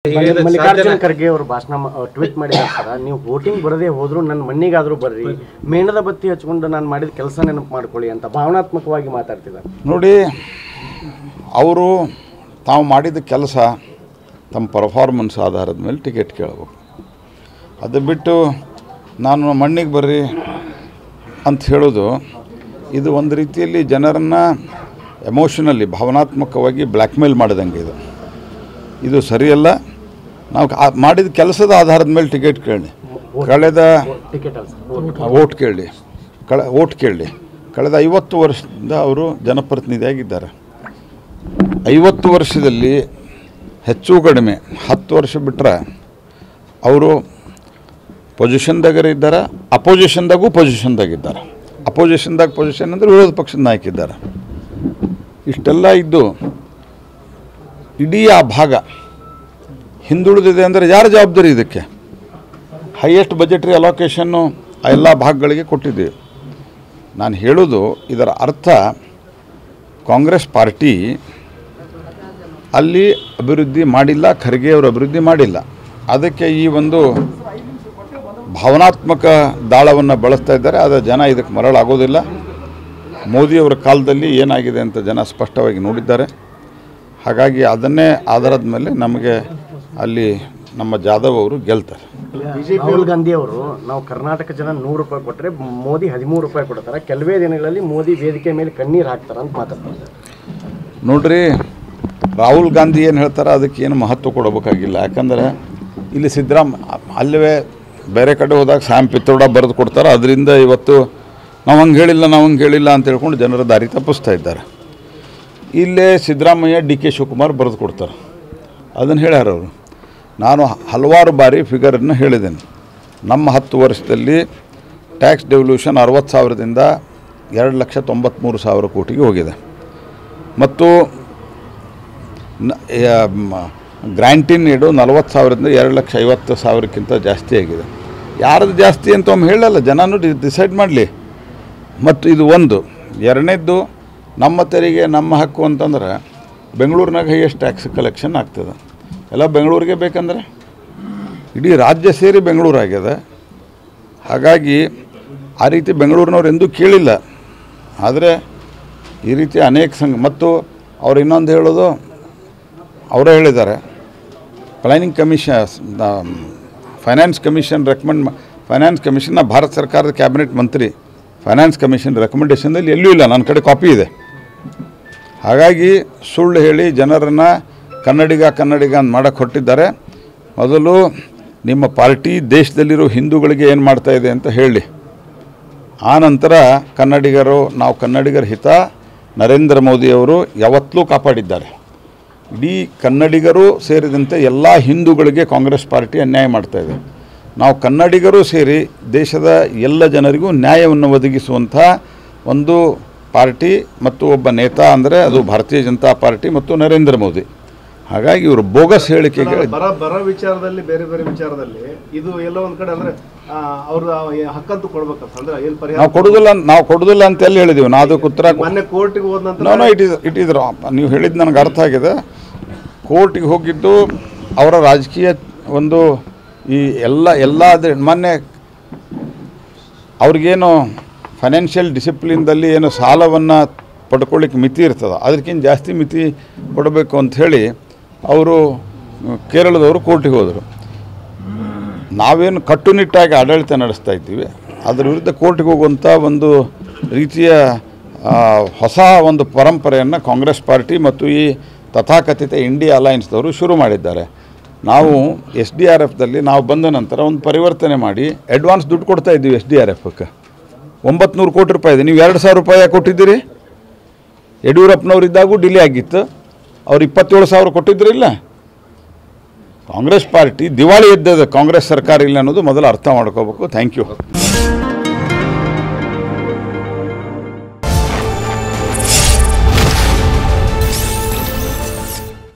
ಮಲ್ಲಿಕಾರ್ಜುನ ಖರ್ಗೆ ಅವರು ಭಾಷಣ ಟ್ವೀಟ್ ಮಾಡಿದಾರ, ನೀವು ವೋಟಿಂಗ್ ಬರದೇ ಹೋದ್ರು ನನ್ನ ಮಣ್ಣಿಗಾದ್ರೂ ಬರ್ರಿ, ಮೇಣದ ಬತ್ತಿ ಹಚ್ಕೊಂಡು ನಾನು ಮಾಡಿದ ಕೆಲಸ ನೆನಪು ಮಾಡ್ಕೊಳ್ಳಿ ಅಂತ ಭಾವನಾತ್ಮಕವಾಗಿ ಮಾತಾಡ್ತಿದ್ದಾರೆ. ನೋಡಿ, ಅವರು ತಾವು ಮಾಡಿದ ಕೆಲಸ ತಮ್ಮ ಪರ್ಫಾರ್ಮೆನ್ಸ್ ಆಧಾರದ ಮೇಲೆ ಟಿಕೆಟ್ ಕೇಳಬೇಕು. ಅದು ಬಿಟ್ಟು ನಾನು ಮಣ್ಣಿಗೆ ಬರ್ರಿ ಅಂತ ಹೇಳೋದು ಇದು ಒಂದು ರೀತಿಯಲ್ಲಿ ಜನರನ್ನು ಎಮೋಷನಲಿ ಭಾವನಾತ್ಮಕವಾಗಿ ಬ್ಲ್ಯಾಕ್ಮೇಲ್ ಮಾಡಿದಂಗೆ ಇದು ಸರಿಯಲ್ಲ. ನಾವು ಮಾಡಿದ ಕೆಲಸದ ಆಧಾರದ ಮೇಲೆ ಟಿಕೆಟ್ ಕೇಳಿ, ಕಳೆದ ಓಟ್ ಕೇಳಿ ಕಳೆದ 50 ವರ್ಷದಿಂದ ಅವರು ಜನಪ್ರತಿನಿಧಿಯಾಗಿದ್ದಾರೆ. 50 ವರ್ಷದಲ್ಲಿ ಹೆಚ್ಚು ಕಡಿಮೆ 10 ವರ್ಷ ಬಿಟ್ಟರೆ ಅವರು ಪೊಸಿಷನ್ದಾಗಿದ್ದಾರೆ, ಪೊಸಿಷನ್ದಾಗಿದ್ದಾರೆ. ಪೊಸಿಷನ್ ಅಂದರೆ ವಿರೋಧ ಪಕ್ಷದ ನಾಯಕ ಇದ್ದಾರೆ. ಇಷ್ಟೆಲ್ಲ ಇದ್ದು ಇಡೀ ಆ ಭಾಗ ಹಿಂದುಳಿದಿದೆ ಅಂದರೆ ಯಾರ ಜವಾಬ್ದಾರಿ? ಇದಕ್ಕೆ ಹೈಯೆಸ್ಟ್ ಬಜೆಟ್ರಿ ಅಲೋಕೇಶನ್ನು ಆ ಎಲ್ಲ ಭಾಗಗಳಿಗೆ ಕೊಟ್ಟಿದ್ದೀವಿ. ನಾನು ಹೇಳೋದು ಇದರ ಅರ್ಥ ಕಾಂಗ್ರೆಸ್ ಪಾರ್ಟಿ ಅಲ್ಲಿ ಅಭಿವೃದ್ಧಿ ಮಾಡಿಲ್ಲ, ಖರ್ಗೆ ಅವರು ಅಭಿವೃದ್ಧಿ ಮಾಡಿಲ್ಲ. ಅದಕ್ಕೆ ಈ ಒಂದು ಭಾವನಾತ್ಮಕ ದಾಳವನ್ನು ಬಳಸ್ತಾ ಇದ್ದಾರೆ. ಆದರೆ ಜನ ಇದಕ್ಕೆ ಮರಳಾಗೋದಿಲ್ಲ. ಮೋದಿಯವರ ಕಾಲದಲ್ಲಿ ಏನಾಗಿದೆ ಅಂತ ಜನ ಸ್ಪಷ್ಟವಾಗಿ ನೋಡಿದ್ದಾರೆ. ಹಾಗಾಗಿ ಅದನ್ನೇ ಆಧಾರದ ಮೇಲೆ ನಮಗೆ ಅಲ್ಲಿ ನಮ್ಮ ಜಾಧವ್ ಅವರು ಗೆಲ್ತಾರೆ. ರಾಹುಲ್ ಗಾಂಧಿ ಅವರು ನಾವು ಕರ್ನಾಟಕ ಜನ 100 ರೂಪಾಯಿ ಕೊಟ್ಟರೆ ಮೋದಿ 13 ರೂಪಾಯಿ ಕೊಡ್ತಾರೆ, ಕೆಲವೇ ದಿನಗಳಲ್ಲಿ ಮೋದಿ ವೇದಿಕೆ ಮೇಲೆ ಕಣ್ಣೀರು ಹಾಕ್ತಾರೆ ಅಂತ ಮಾತಾಡ್ತಾರೆ. ನೋಡ್ರಿ, ರಾಹುಲ್ ಗಾಂಧಿ ಏನು ಹೇಳ್ತಾರೆ ಅದಕ್ಕೆ ಏನು ಮಹತ್ವ ಕೊಡಬೇಕಾಗಿಲ್ಲ. ಯಾಕಂದರೆ ಇಲ್ಲಿ ಅಲ್ಲವೇ ಬೇರೆ ಕಡೆ ಹೋದಾಗ ಸ್ಯಾಮ್ ಪಿತ್ರೋಡ ಬರೆದು ಕೊಡ್ತಾರೆ. ಅದರಿಂದ ಇವತ್ತು ನಾವು ಹಂಗೆ ಹೇಳಿಲ್ಲ ಅಂತ ಹೇಳ್ಕೊಂಡು ಜನರ ದಾರಿ ತಪ್ಪಿಸ್ತಾ ಇದ್ದಾರೆ. ಇಲ್ಲೇ ಸಿದ್ದರಾಮಯ್ಯ DK ಶಿವಕುಮಾರ್ ಬರೆದು ಕೊಡ್ತಾರೆ. ಅದನ್ನು ಹೇಳ್ಯಾರ ಅವರು. ನಾನು ಹಲವಾರು ಬಾರಿ ಫಿಗರನ್ನು ಹೇಳಿದ್ದೇನೆ. ನಮ್ಮ 10 ವರ್ಷದಲ್ಲಿ ಟ್ಯಾಕ್ಸ್ ಡೆವಲ್ಯೂಷನ್ 60,000ದಿಂದ 2,93,000 ಕೋಟಿಗೆ ಹೋಗಿದೆ. ಮತ್ತು ಗ್ರ್ಯಾಂಟಿನ್ ನೀಡು 40,000ದಿಂದ 2,50,000ಕ್ಕಿಂತ ಜಾಸ್ತಿ ಆಗಿದೆ. ಯಾರದು ಜಾಸ್ತಿ ಅಂತ ಒಮ್ಮೆ ಹೇಳಲ್ಲ, ಜನನೂ ಡಿಸೈಡ್ ಮಾಡಲಿ. ಮತ್ತು ಇದು ಒಂದು. ಎರಡನೇದ್ದು, ನಮ್ಮ ತೆರಿಗೆ ನಮ್ಮ ಹಕ್ಕು ಅಂತಂದ್ರೆ ಬೆಂಗಳೂರಿನಾಗ ಹೈಯೆಸ್ಟ್ ಟ್ಯಾಕ್ಸ್ ಕಲೆಕ್ಷನ್ ಆಗ್ತದೆ. ಎಲ್ಲ ಬೆಂಗಳೂರಿಗೆ ಬೇಕಂದ್ರೆ ಇಡೀ ರಾಜ್ಯ ಸೇರಿ ಬೆಂಗಳೂರು ಆಗ್ಯದ. ಹಾಗಾಗಿ ಆ ರೀತಿ ಬೆಂಗಳೂರಿನವ್ರು ಎಂದೂ ಕೇಳಿಲ್ಲ. ಆದರೆ ಈ ರೀತಿ ಅನೇಕ ಮತ್ತು ಅವ್ರು ಇನ್ನೊಂದು ಹೇಳೋದು, ಅವರೇ ಹೇಳಿದ್ದಾರೆ, ಪ್ಲ್ಯಾನಿಂಗ್ ಕಮಿಷನ್ ಫೈನಾನ್ಸ್ ಕಮಿಷನ್ನ ಭಾರತ ಸರ್ಕಾರದ ಕ್ಯಾಬಿನೆಟ್ ಮಂತ್ರಿ ಫೈನಾನ್ಸ್ ಕಮಿಷನ್ ರೆಕಮೆಂಡೇಷನ್ದಲ್ಲಿ ಎಲ್ಲೂ ಇಲ್ಲ. ನನ್ನ ಕಡೆ ಕಾಪಿ ಇದೆ. ಹಾಗಾಗಿ ಸುಳ್ಳು ಹೇಳಿ ಜನರನ್ನು ಕನ್ನಡಿಗ ಅಂತ ಮಾಡೋಕ್ಕೆ ಹೊರಟಿದ್ದಾರೆ. ಮೊದಲು ನಿಮ್ಮ ಪಾರ್ಟಿ ದೇಶದಲ್ಲಿರೋ ಹಿಂದೂಗಳಿಗೆ ಏನು ಮಾಡ್ತಾ ಇದೆ ಅಂತ ಹೇಳಿ, ಆನಂತರ ನಾವು ಕನ್ನಡಿಗರ ಹಿತ ನರೇಂದ್ರ ಮೋದಿಯವರು ಯಾವತ್ತೂ ಕಾಪಾಡಿದ್ದಾರೆ. ಇಡೀ ಕನ್ನಡಿಗರು ಸೇರಿದಂತೆ ಎಲ್ಲ ಹಿಂದೂಗಳಿಗೆ ಕಾಂಗ್ರೆಸ್ ಪಾರ್ಟಿ ಅನ್ಯಾಯ ಮಾಡ್ತಾಯಿದೆ. ನಾವು ಕನ್ನಡಿಗರು ಸೇರಿ ದೇಶದ ಎಲ್ಲ ಜನರಿಗೂ ನ್ಯಾಯವನ್ನು ಒದಗಿಸುವಂಥ ಒಂದು ಪಾರ್ಟಿ ಮತ್ತು ಒಬ್ಬ ನೇತಾ ಅಂದರೆ ಅದು ಭಾರತೀಯ ಜನತಾ ಪಾರ್ಟಿ ಮತ್ತು ನರೇಂದ್ರ ಮೋದಿ. ಹಾಗಾಗಿ ಇವರು ಬೋಗಸ್ ಹೇಳಿಕೆಗೆ ಬರ ವಿಚಾರದಲ್ಲಿ ಬೇರೆ ವಿಚಾರದಲ್ಲಿ ಇದು ಎಲ್ಲೋ ಒಂದು ಕಡೆ ಅಂದರೆ ಅವರು ಹಕ್ಕಂತೂ ಕೊಡ್ಬೇಕಂತ ಅಂದ್ರೆ ಏನು ಪರಿಹಾರ ನಾವು ಕೊಡೋದಿಲ್ಲ ಅಂತ ಎಲ್ಲಿ ಹೇಳಿದ್ದೀವಿ. ನಾವು ಅದಕ್ಕೆ ಉತ್ತರ ಮೊನ್ನೆ ಕೋರ್ಟಿಗೆ ಹೋದ ನಂತರ ಇಟ್ ಈಸ್ ನೀವು ಹೇಳಿದ್ದು ನನಗೆ ಅರ್ಥ ಆಗಿದೆ. ಕೋರ್ಟಿಗೆ ಹೋಗಿದ್ದು ಅವರ ರಾಜಕೀಯ ಒಂದು ಈ ಎಲ್ಲ ಮೊನ್ನೆ ಅವ್ರಿಗೇನು ಫೈನಾನ್ಷಿಯಲ್ ಡಿಸಿಪ್ಲಿನ್ದಲ್ಲಿ ಏನು ಸಾಲವನ್ನು ಪಡ್ಕೊಳ್ಳಿಕ್ಕೆ ಮಿತಿ ಇರ್ತದೆ, ಅದಕ್ಕಿಂತ ಜಾಸ್ತಿ ಮಿತಿ ಕೊಡಬೇಕು ಅಂಥೇಳಿ ಅವರು ಕೇರಳದವರು ಕೋರ್ಟಿಗೆ ಹೋದರು. ನಾವೇನು ಕಟ್ಟುನಿಟ್ಟಾಗಿ ಆಡಳಿತ ನಡೆಸ್ತಾ ಇದ್ದೀವಿ, ಅದರ ವಿರುದ್ಧ ಕೋರ್ಟಿಗೆ ಹೋಗುವಂಥ ಒಂದು ರೀತಿಯ ಹೊಸ ಒಂದು ಪರಂಪರೆಯನ್ನು ಕಾಂಗ್ರೆಸ್ ಪಾರ್ಟಿ ಮತ್ತು ಈ ತಥಾಕಥಿತ ಇಂಡಿಯಾ ಅಲಯನ್ಸ್ದವರು ಶುರು ಮಾಡಿದ್ದಾರೆ. ನಾವು SDRFದಲ್ಲಿ ನಾವು ಬಂದ ನಂತರ ಒಂದು ಪರಿವರ್ತನೆ ಮಾಡಿ ಅಡ್ವಾನ್ಸ್ ದುಡ್ಡು ಕೊಡ್ತಾ ಇದ್ದೀವಿ. SDRFಕ್ಕೆ 900 ಕೋಟಿ ರೂಪಾಯಿ ಇದೆ. ನೀವು 2,000 ರೂಪಾಯಿ ಕೊಟ್ಟಿದ್ದೀರಿ. ಯಡಿಯೂರಪ್ಪನವರಿದ್ದಾಗೂ ಡಿಲೇ ಆಗಿತ್ತು. ಅವ್ರು 27,000 ಕೊಟ್ಟಿದ್ರಿಲ್ಲ. ಕಾಂಗ್ರೆಸ್ ಪಾರ್ಟಿ ದಿವಾಳಿ ಎದ್ದದ, ಕಾಂಗ್ರೆಸ್ ಸರ್ಕಾರ ಇಲ್ಲ ಅನ್ನೋದು ಮೊದಲು ಅರ್ಥ ಮಾಡ್ಕೋಬೇಕು. Thank you.